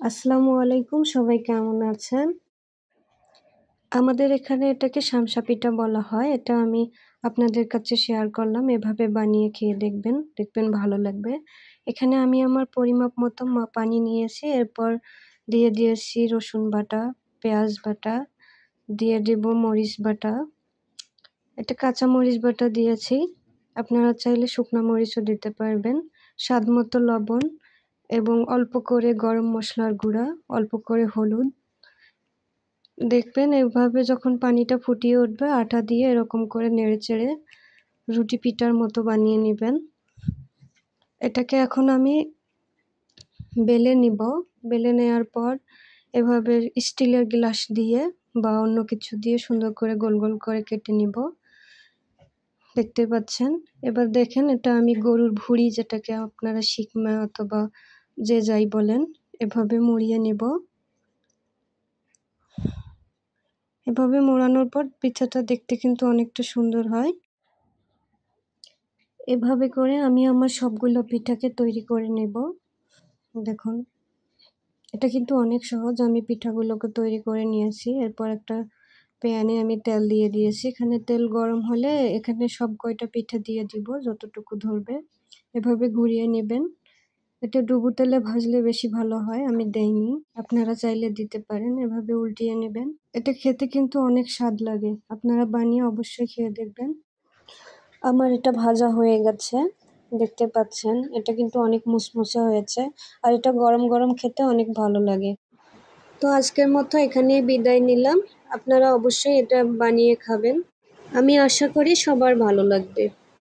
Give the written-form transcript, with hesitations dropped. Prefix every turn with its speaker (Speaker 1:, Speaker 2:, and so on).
Speaker 1: আসসালামু আলাইকুম, সবাই কেমন আছেন? আমাদের এখানে এটাকে শামসা পিঠা বলা হয়। এটা আমি আপনাদের কাছে শেয়ার করলাম। এভাবে বানিয়ে খেয়ে দেখবেন, দেখবেন ভালো লাগবে। এখানে আমি আমার পরিমাপ মতো পানি নিয়েছি। এরপর দিয়ে দিয়েছি রসুন বাটা, পেঁয়াজ বাটা, দিয়ে দিব মরিচ বাটা। এটা কাঁচা মরিচ বাটা দিয়েছি। আপনারা চাইলে শুকনা মরিচও দিতে পারবেন। স্বাদ মতো লবণ এবং অল্প করে গরম মসলার গুঁড়া, অল্প করে হলুদ। দেখবেন এভাবে যখন পানিটা ফুটিয়ে উঠবে, আটা দিয়ে এরকম করে নেড়েচেড়ে রুটি পিঠার মতো বানিয়ে নিবেন। এটাকে এখন আমি বেলে নিব। বেলে নেওয়ার পর এভাবে স্টিলের গ্লাস দিয়ে বা অন্য কিছু দিয়ে সুন্দর করে গোল গোল করে কেটে নিব। দেখতে পাচ্ছেন। এবার দেখেন, এটা আমি গরুর ভুঁড়ি, যেটাকে আপনারা সিকমা অথবা যে যাই বলেন, এভাবে মুড়িয়ে নিব। এভাবে মোড়ানোর পর পিঠাটা দেখতে কিন্তু অনেকটা সুন্দর হয়। এভাবে করে আমি আমার সবগুলো পিঠাকে তৈরি করে নেব। দেখুন, এটা কিন্তু অনেক সহজ। আমি পিঠাগুলোকে তৈরি করে নিয়েছি। এরপর একটা প্যানে আমি তেল দিয়ে দিয়েছি। এখানে তেল গরম হলে এখানে সব কয়টা পিঠা দিয়ে দিব, যতটুকু ধরবে। এভাবে ঘুরিয়ে নেবেন। এটা ডুবো তেলে ভাজলে বেশি ভালো হয়, আমি দেইনি, আপনারা চাইলে দিতে পারেন। এভাবে উল্টিয়ে নেবেন। এটা খেতে কিন্তু অনেক স্বাদ লাগে। আপনারা বানিয়ে অবশ্যই খেয়ে দেখবেন। আমার এটা ভাজা হয়ে গেছে, দেখতে পাচ্ছেন। এটা কিন্তু অনেক মুসমুসে হয়েছে, আর এটা গরম গরম খেতে অনেক ভালো লাগে। তো আজকের মতো এখানেই বিদায় নিলাম। আপনারা অবশ্যই এটা বানিয়ে খাবেন। আমি আশা করি সবার ভালো লাগবে।